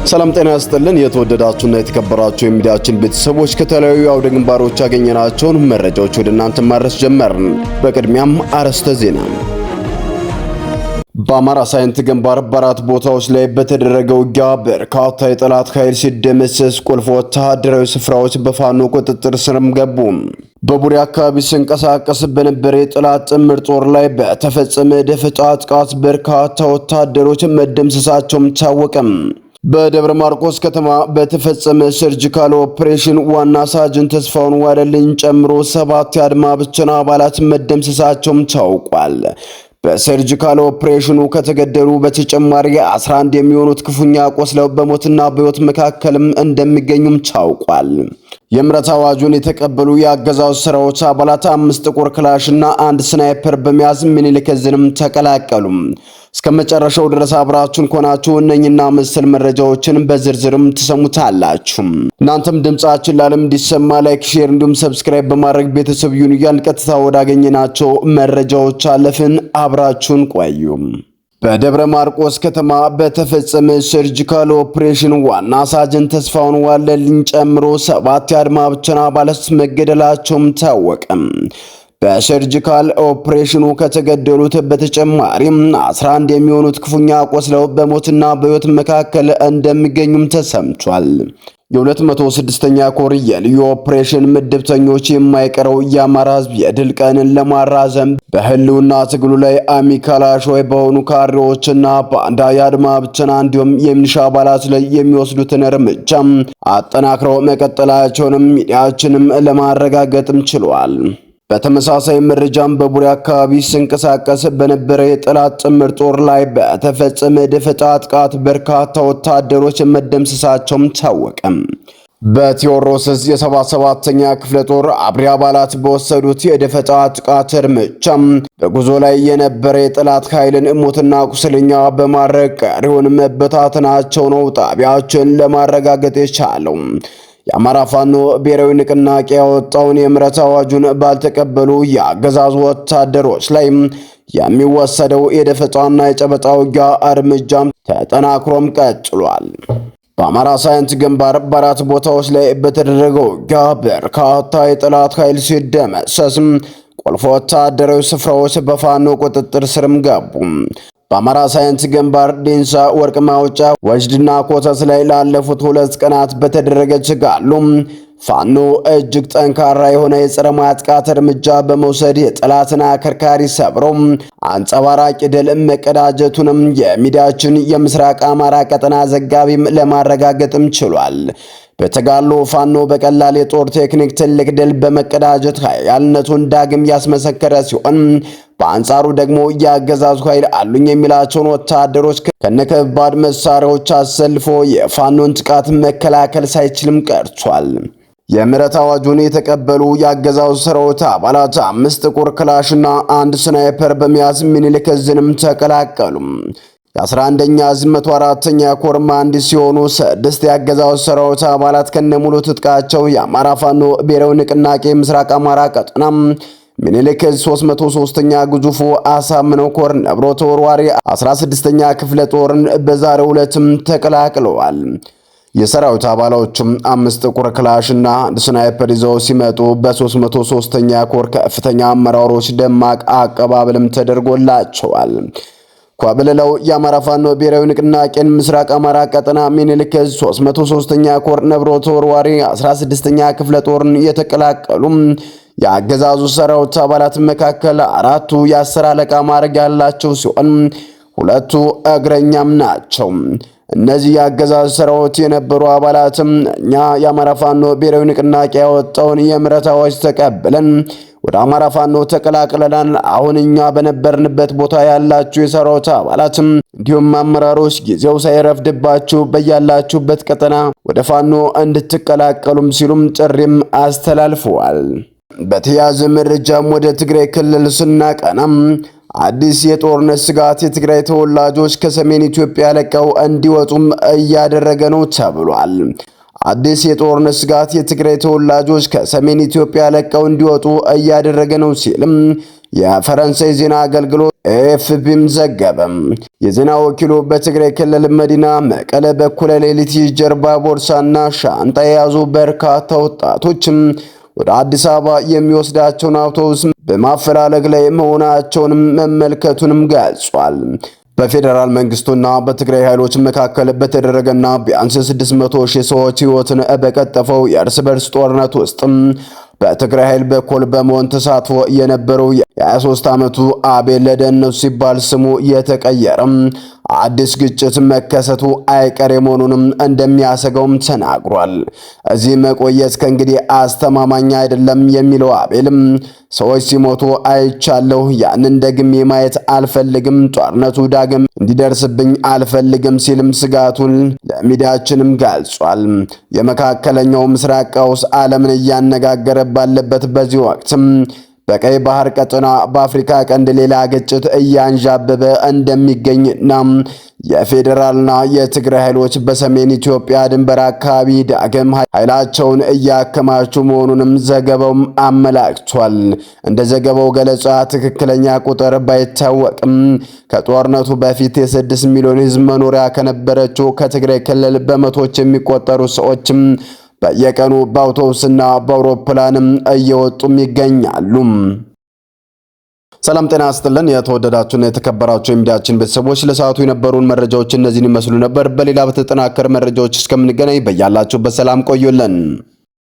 ሰላም ጤና ይስጥልን። የተወደዳችሁና የተከበራችሁ የሚዲያችን ቤተሰቦች ከተለያዩ አውደ ግንባሮች ያገኘናቸውን መረጃዎች ወደ እናንተ ማድረስ ጀመርን። በቅድሚያም አርዕስተ ዜና። በአማራ ሳይንት ግንባር በአራት ቦታዎች ላይ በተደረገው ውጊያ በርካታ የጠላት ኃይል ሲደመሰስ ቁልፍ ወታደራዊ ስፍራዎች በፋኖ ቁጥጥር ስርም ገቡ። በቡሬ አካባቢ ሲንቀሳቀስ በነበረ የጠላት ጥምር ጦር ላይ በተፈጸመ ደፈጣ ጥቃት በርካታ ወታደሮች መደምሰሳቸውም ታወቀም። በደብረ ማርቆስ ከተማ በተፈጸመ ሰርጂካል ኦፕሬሽን ዋና ሳጅን ተስፋውን ዋለልኝ ጨምሮ 7 የአድማ ብተና አባላት መደምሰሳቸውም ታውቋል። በሰርጂካል ኦፕሬሽኑ ከተገደሉ በተጨማሪ 11 የሚሆኑት ክፉኛ ቆስለው በሞትና በሕይወት መካከልም እንደሚገኙም ታውቋል። የምረት አዋጁን የተቀበሉ የአገዛዙ ሰራዊት አባላት 5 ጥቁር ክላሽና 1 ስናይፐር በመያዝ ምኒልክ ዕዝንም ተቀላቀሉ። እስከ መጨረሻው ድረስ አብራችሁን ከሆናችሁ እነኝና መሰል መረጃዎችን በዝርዝርም ትሰሙታላችሁ። እናንተም ድምጻችን ለዓለም እንዲሰማ ላይክ፣ ሼር እንዲሁም ሰብስክራይብ በማድረግ ቤተሰብ ይሁኑ እያልን ቀጥታ ወዳገኘናቸው መረጃዎች አለፍን። አብራችሁን ቆዩ። በደብረ ማርቆስ ከተማ በተፈጸመ ሰርጂካል ኦፕሬሽን ዋና ሳጅን ተስፋውን ዋለልኝ ጨምሮ 7 የአድማ ብተና አባላት መገደላቸውም ታወቀ። በሰርጂካል ኦፕሬሽኑ ከተገደሉት በተጨማሪም 11 የሚሆኑት ክፉኛ ቆስለው በሞትና በሕይወት መካከል እንደሚገኙም ተሰምቷል። የ206ኛ ኮር የልዩ ኦፕሬሽን ምድብተኞች የማይቀረው የአማራ ሕዝብ የድል ቀንን ለማራዘም በህልውና ትግሉ ላይ አሚካላሾይ በሆኑ ካድሬዎችና ባንዳ የአድማ ብተና እንዲሁም የሚሊሻ አባላት ላይ የሚወስዱትን እርምጃ አጠናክረው መቀጠላቸውንም ሚዲያችንም ለማረጋገጥም ችሏል። በተመሳሳይ መረጃም በቡሬ አካባቢ ሲንቀሳቀስ በነበረ የጠላት ጥምር ጦር ላይ በተፈጸመ ደፈጣ ጥቃት በርካታ ወታደሮች መደምሰሳቸውም ታወቀ። በቴዎድሮስ የ77ኛ ክፍለ ጦር አብሪ አባላት በወሰዱት የደፈጣ ጥቃት እርምጃ በጉዞ ላይ የነበረ የጠላት ኃይልን ሞትና ቁስለኛ በማድረግ ቀሪውን መበታተናቸው ነው ጣቢያችን ለማረጋገጥ የቻለው። የአማራ ፋኖ ብሔራዊ ንቅናቄ ያወጣውን የምረት አዋጁን ባልተቀበሉ የአገዛዙ ወታደሮች ላይ የሚወሰደው የደፈጣና የጨበጣ ውጊያ እርምጃም ተጠናክሮም ቀጥሏል። በአማራ ሳይንት ግንባር በአራት ቦታዎች ላይ በተደረገው ውጊያ በርካታ የጠላት ኃይል ሲደመሰስ ቁልፍ ወታደራዊ ስፍራዎች በፋኖ ቁጥጥር ስርም ገቡ። በአማራ ሳይንት ግንባር ዴንሳ፣ ወርቅ ማውጫ፣ ወጅድና ኮተስ ላይ ላለፉት 2 ቀናት በተደረገ ችጋሉ ፋኖ እጅግ ጠንካራ የሆነ የጸረ ማጥቃት እርምጃ በመውሰድ የጠላትን አከርካሪ ሰብሮ አንጸባራቂ ድል መቀዳጀቱንም የሚዲያችን የምስራቅ አማራ ቀጠና ዘጋቢም ለማረጋገጥም ችሏል። በተጋሎ ፋኖ በቀላል የጦር ቴክኒክ ትልቅ ድል በመቀዳጀት ኃያልነቱን ዳግም ያስመሰከረ ሲሆን በአንጻሩ ደግሞ የአገዛዙ ኃይል አሉኝ የሚላቸውን ወታደሮች ከነከባድ መሳሪያዎች አሰልፎ የፋኖን ጥቃት መከላከል ሳይችልም ቀርቷል። የምረት አዋጁን የተቀበሉ የአገዛዙ ሰራዊት አባላት 5 ጥቁር ክላሽና 1 ስናይፐር በመያዝ ምኒልክ ዕዝንም ተቀላቀሉ። የ11ኛ ዕዝ 104ኛ ኮር መሐንዲስ ሲሆኑ 6 የአገዛዙ ሰራዊት አባላት ከነሙሉ ትጥቃቸው የአማራ ፋኖ ብሔራዊ ንቅናቄ ምስራቅ አማራ ቀጠና ምኒልክ ዕዝ 303ኛ ግዙፉ አሳምነው ኮር ነብሮ ተወርዋሪ 16ኛ ክፍለ ጦርን በዛሬው ዕለትም ተቀላቅለዋል። የሰራዊት አባላዎችም 5 ጥቁር ክላሽና 1 ስናይፐር ይዘው ሲመጡ በ303ኛ ኮር ከፍተኛ አመራሮች ደማቅ አቀባበልም ተደርጎላቸዋል። ኳብለለው የአማራ ፋኖ ብሔራዊ ንቅናቄን ምስራቅ አማራ ቀጠና ምኒልክ ዕዝ 303ኛ ኮር ነብሮ ተወርዋሪ 16ኛ ክፍለ ጦርን የተቀላቀሉ የአገዛዙ ሰራዊት አባላት መካከል 4ቱ የ10 አለቃ ማዕረግ ያላቸው ሲሆን 2ቱ እግረኛም ናቸው። እነዚህ የአገዛዙ ሰራዊት የነበሩ አባላትም እኛ የአማራ ፋኖ ብሔራዊ ንቅናቄ ያወጣውን የምረት አዋጅ ተቀብለን ወደ አማራ ፋኖ ተቀላቅለናል። አሁን እኛ በነበርንበት ቦታ ያላችሁ የሰራዊት አባላትም እንዲሁም አመራሮች ጊዜው ሳይረፍድባችሁ በያላችሁበት ቀጠና ወደ ፋኖ እንድትቀላቀሉም ሲሉም ጥሪም አስተላልፈዋል። በተያያዘ መረጃም ወደ ትግራይ ክልል ስናቀናም አዲስ የጦርነት ስጋት የትግራይ ተወላጆች ከሰሜን ኢትዮጵያ ለቀው እንዲወጡም እያደረገ ነው ተብሏል። አዲስ የጦርነት ስጋት የትግራይ ተወላጆች ከሰሜን ኢትዮጵያ ለቀው እንዲወጡ እያደረገ ነው ሲልም የፈረንሳይ ዜና አገልግሎት ኤኤፍፒም ዘገበም። የዜና ወኪሉ በትግራይ ክልል መዲና መቀለ በኩለ ሌሊት ጀርባ ቦርሳና ሻንጣ የያዙ በርካታ ወጣቶችም ወደ አዲስ አበባ የሚወስዳቸውን አውቶቡስ በማፈላለግ ላይ መሆናቸውንም መመልከቱንም ገልጿል። በፌዴራል መንግስቱና በትግራይ ኃይሎች መካከል በተደረገና ቢያንስ 600,000 ሰዎች ሕይወትን በቀጠፈው የእርስ በርስ ጦርነት ውስጥ በትግራይ ኃይል በኩል በመሆን ተሳትፎ የነበረው የ23 ዓመቱ አቤል ለደህንነቱ ሲባል ስሙ የተቀየረም አዲስ ግጭት መከሰቱ አይቀሬ መሆኑንም እንደሚያሰጋውም ተናግሯል። እዚህ መቆየት ከእንግዲህ አስተማማኝ አይደለም የሚለው አቤልም ሰዎች ሲሞቱ አይቻለሁ፣ ያንን ደግሜ ማየት አልፈልግም፣ ጦርነቱ ዳግም እንዲደርስብኝ አልፈልግም ሲልም ስጋቱን ለሚዲያችንም ገልጿል። የመካከለኛው ምስራቅ ቀውስ ዓለምን እያነጋገረ ባለበት በዚህ ወቅትም በቀይ ባህር ቀጠና በአፍሪካ ቀንድ ሌላ ግጭት እያንዣበበ እንደሚገኝና የፌዴራልና የትግራይ ኃይሎች በሰሜን ኢትዮጵያ ድንበር አካባቢ ዳግም ኃይላቸውን እያከማቹ መሆኑንም ዘገባውም አመላክቷል። እንደ ዘገባው ገለጻ ትክክለኛ ቁጥር ባይታወቅም ከጦርነቱ በፊት የ6 ሚሊዮን ሕዝብ መኖሪያ ከነበረችው ከትግራይ ክልል በመቶዎች የሚቆጠሩ ሰዎችም በየቀኑ በአውቶቡስና በአውሮፕላንም እየወጡም ይገኛሉ። ሰላም ጤና ይስጥልን። የተወደዳችሁና የተከበራችሁ የሚዲያችን ቤተሰቦች ለሰዓቱ የነበሩን መረጃዎች እነዚህን ይመስሉ ነበር። በሌላ በተጠናከረ መረጃዎች እስከምንገናኝ በያላችሁበት ሰላም ቆዩልን።